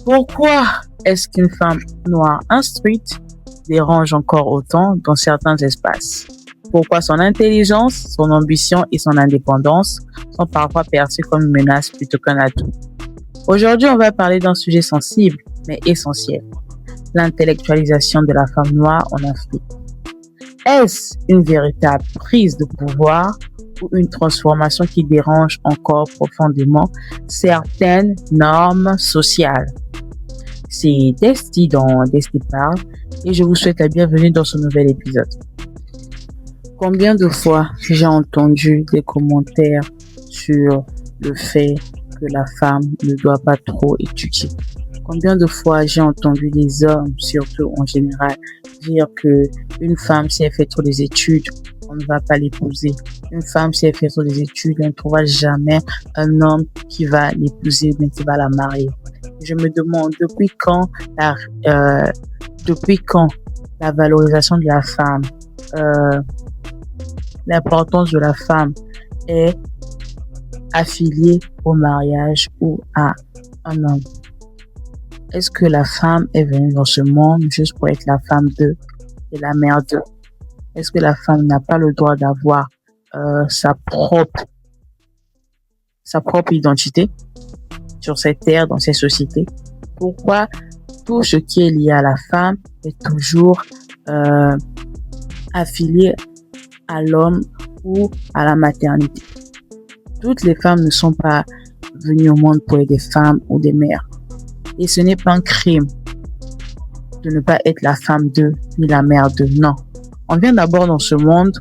Pourquoi est-ce qu'une femme noire instruite dérange encore autant dans certains espaces? Pourquoi son intelligence, son ambition et son indépendance sont parfois perçues comme une menace plutôt qu'un atout? Aujourd'hui, on va parler d'un sujet sensible mais essentiel, l'intellectualisation de la femme noire en Afrique. Est-ce une véritable prise de pouvoir ou une transformation qui dérange encore profondément certaines normes sociales? C'est Desti dans Desti Parle et je vous souhaite la bienvenue dans ce nouvel épisode. Combien de fois j'ai entendu des commentaires sur le fait que la femme ne doit pas trop étudier? Combien de fois j'ai entendu des hommes, surtout en général, dire que une femme, si elle fait trop des études, on ne va pas l'épouser. Une femme, si elle fait trop des études, on ne trouvera jamais un homme qui va l'épouser, mais qui va la marier. Je me demande depuis quand la valorisation de la femme, l'importance de la femme est affiliée au mariage ou à un homme. Est-ce que la femme est venue dans ce monde juste pour être la femme d'eux et la mère d'eux? Est-ce que la femme n'a pas le droit d'avoir sa propre identité sur cette terre, dans ces sociétés? Pourquoi tout ce qui est lié à la femme est toujours affilié à l'homme ou à la maternité? Toutes les femmes ne sont pas venues au monde pour être des femmes ou des mères. Et ce n'est pas un crime de ne pas être la femme d'eux ni la mère d'eux. Non. On vient d'abord dans ce monde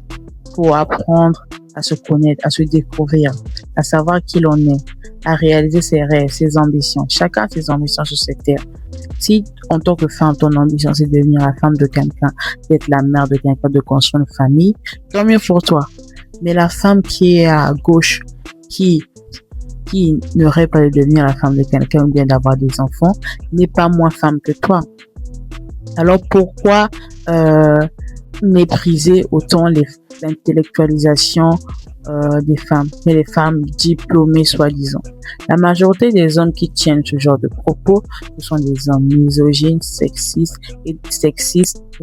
pour apprendre à se connaître, à se découvrir, à savoir qui l'on est, à réaliser ses rêves, ses ambitions. Chacun a ses ambitions sur cette terre. Si, en tant que femme, ton ambition, c'est de devenir la femme de quelqu'un, d'être la mère de quelqu'un, de construire une famille, tant mieux pour toi. Mais la femme qui est à gauche, qui ne rêve pas de devenir la femme de quelqu'un ou bien d'avoir des enfants, n'est pas moins femme que toi. Alors pourquoi mépriser autant l'intellectualisation des femmes, et les femmes diplômées soi-disant? La majorité des hommes qui tiennent ce genre de propos, ce sont des hommes misogynes, sexistes et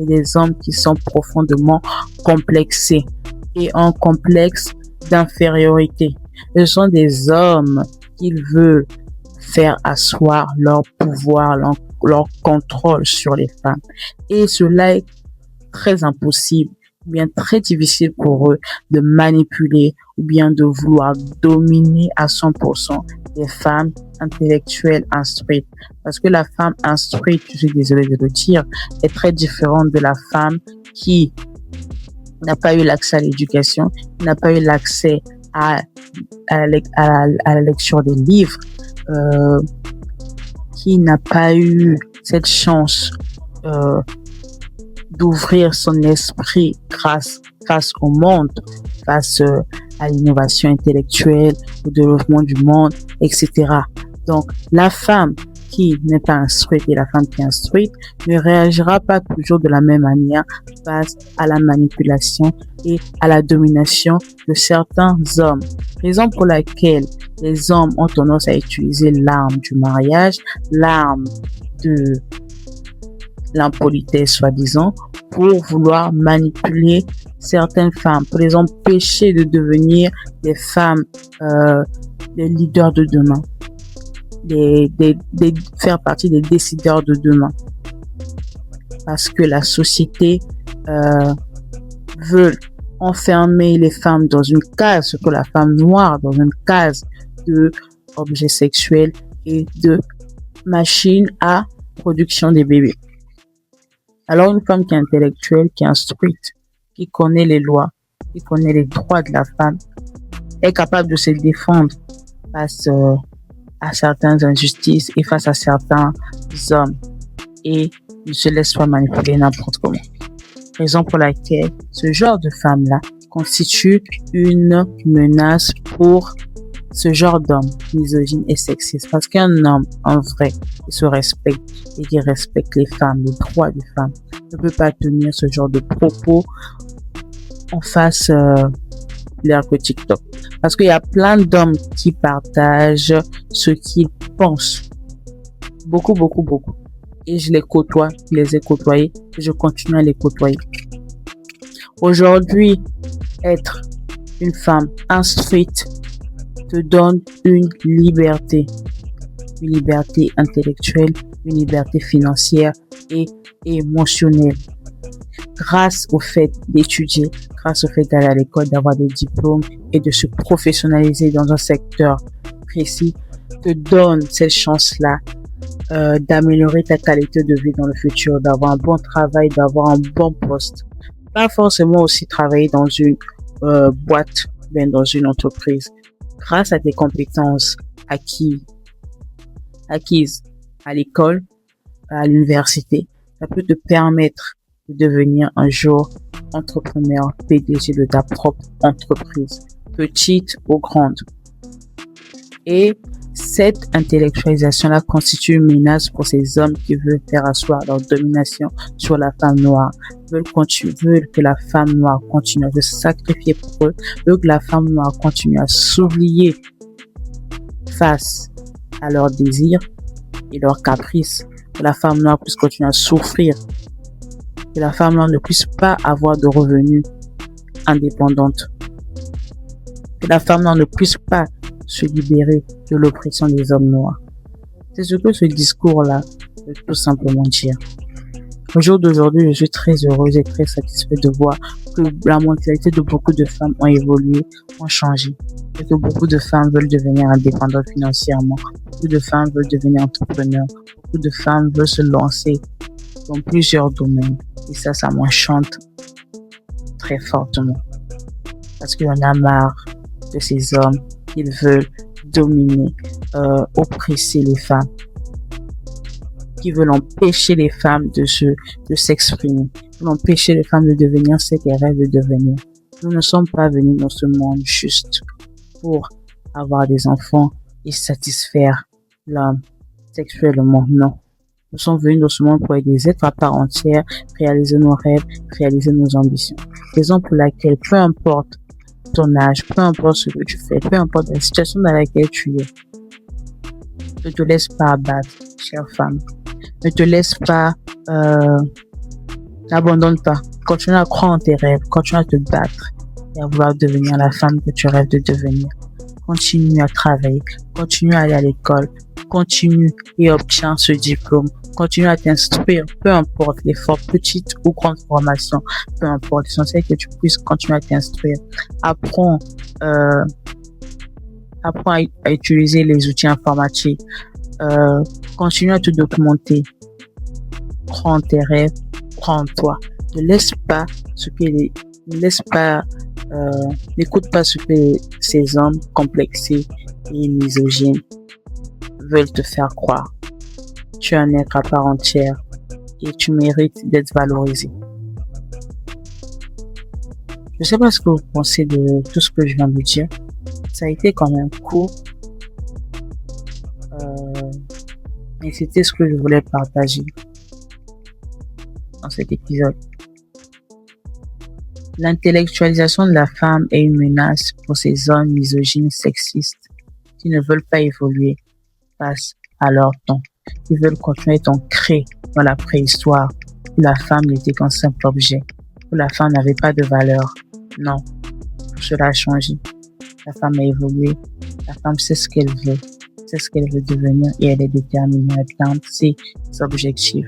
des hommes qui sont profondément complexés et en complexe d'infériorité. Ce sont des hommes qui veulent faire asseoir leur pouvoir, leur contrôle sur les femmes. Et cela est très impossible, ou bien très difficile pour eux de manipuler ou bien de vouloir dominer à 100% les femmes intellectuelles instruites. Parce que la femme instruite, je suis désolée de le dire, est très différente de la femme qui n'a pas eu l'accès à l'éducation, n'a pas eu l'accès à la lecture des livres, qui n'a pas eu cette chance d'ouvrir son esprit face au monde, face à l'innovation intellectuelle, au développement du monde, etc. Donc, la femme qui n'est pas instruite et la femme qui est instruite ne réagira pas toujours de la même manière face à la manipulation et à la domination de certains hommes. Raison pour laquelle les hommes ont tendance à utiliser l'arme du mariage, l'arme de l'impolitesse soi-disant, pour vouloir manipuler certaines femmes, pour les empêcher de devenir des femmes, des leaders de demain, faire partie des décideurs de demain. Parce que la société veut enfermer les femmes dans une case, surtout la femme noire, dans une case de objets sexuels et de machines à production des bébés. Alors une femme qui est intellectuelle, qui est instruite, qui connaît les lois, qui connaît les droits de la femme, est capable de se défendre face à certaines injustices et face à certains hommes et ne se laisse pas manipuler n'importe comment. Raison pour laquelle ce genre de femme-là constitue une menace pour ce genre d'homme misogyne et sexiste. Parce qu'un homme, en vrai, qui se respecte et qui respecte les femmes, les droits des femmes, ne peut pas tenir ce genre de propos en face que TikTok. Parce qu'il y a plein d'hommes qui partagent ce qu'ils pensent. Beaucoup, beaucoup, beaucoup. Et je les côtoie, je les ai côtoyés, et je continue à les côtoyer. Aujourd'hui, être une femme instruite te donne une liberté intellectuelle, une liberté financière et émotionnelle. Grâce au fait d'étudier, grâce au fait d'aller à l'école, d'avoir des diplômes et de se professionnaliser dans un secteur précis, te donne cette chance-là d'améliorer ta qualité de vie dans le futur, d'avoir un bon travail, d'avoir un bon poste. Pas forcément aussi travailler dans une boîte, mais dans une entreprise. Grâce à tes compétences acquises à l'école, à l'université, ça peut te permettre de devenir un jour entrepreneur, PDG de ta propre entreprise, petite ou grande. Et cette intellectualisation-là constitue une menace pour ces hommes qui veulent faire asseoir leur domination sur la femme noire, veulent que la femme noire continue à se sacrifier pour eux, veulent que la femme noire continue à s'oublier face à leurs désirs et leurs caprices, que la femme noire puisse continuer à souffrir, que la femme noire ne puisse pas avoir de revenus indépendantes, que la femme noire ne puisse pas se libérer de l'oppression des hommes noirs. C'est ce que ce discours-là veut tout simplement dire. Au jour d'aujourd'hui, je suis très heureuse et très satisfaite de voir que la mentalité de beaucoup de femmes ont évolué, ont changé, et que beaucoup de femmes veulent devenir indépendantes financièrement, beaucoup de femmes veulent devenir entrepreneurs, beaucoup de femmes veulent se lancer dans plusieurs domaines. Et ça m'enchante très fortement. Parce qu'il y en a marre de ces hommes qui veulent dominer, oppresser les femmes, qui veulent empêcher les femmes de s'exprimer, qui veulent empêcher les femmes de devenir ce qu'elles rêvent de devenir. Nous ne sommes pas venus dans ce monde juste pour avoir des enfants et satisfaire l'homme sexuellement. Non. Nous sommes venus dans ce monde pour être des êtres à part entière, réaliser nos rêves, réaliser nos ambitions. Raison pour laquelle, peu importe ton âge, peu importe ce que tu fais, peu importe la situation dans laquelle tu es, ne te laisse pas abattre, chère femme. Ne te laisse pas, n'abandonne pas. Continue à croire en tes rêves, continue à te battre et à vouloir devenir la femme que tu rêves de devenir. Continue à travailler, continue à aller à l'école, continue et obtiens ce diplôme. Continue à t'instruire, peu importe l'effort, petite ou grande formation, peu importe, l'essentiel que tu puisses continuer à t'instruire. Apprends à utiliser les outils informatiques. Continue à te documenter. Crois en tes rêves, crois en toi. N'écoute pas ce que ces hommes complexés et misogynes veulent te faire croire. Tu es un être à part entière et tu mérites d'être valorisé. Je ne sais pas ce que vous pensez de tout ce que je viens de dire. Ça a été quand même court. Mais c'était ce que je voulais partager dans cet épisode. L'intellectualisation de la femme est une menace pour ces hommes misogynes sexistes qui ne veulent pas évoluer face à leur temps, qui veulent continuer à ancrés dans la préhistoire où la femme n'était qu'un simple objet, où la femme n'avait pas de valeur. Non, tout cela a changé. La femme a évolué, la femme sait ce qu'elle veut, sait ce qu'elle veut devenir et elle est déterminée à atteindre ses objectifs.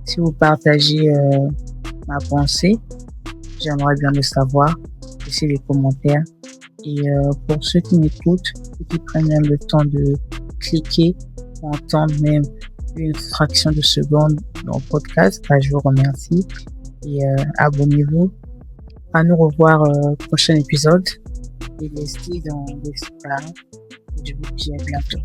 Si vous partagez ma pensée, j'aimerais bien le savoir. Laissez des commentaires. Et pour ceux qui m'écoutent et qui prennent même le temps de cliquer pour entendre même une fraction de seconde dans le podcast, je vous remercie. Et abonnez-vous. À nous revoir au prochain épisode. Et restez dans l'espace. Je vous dis à bientôt.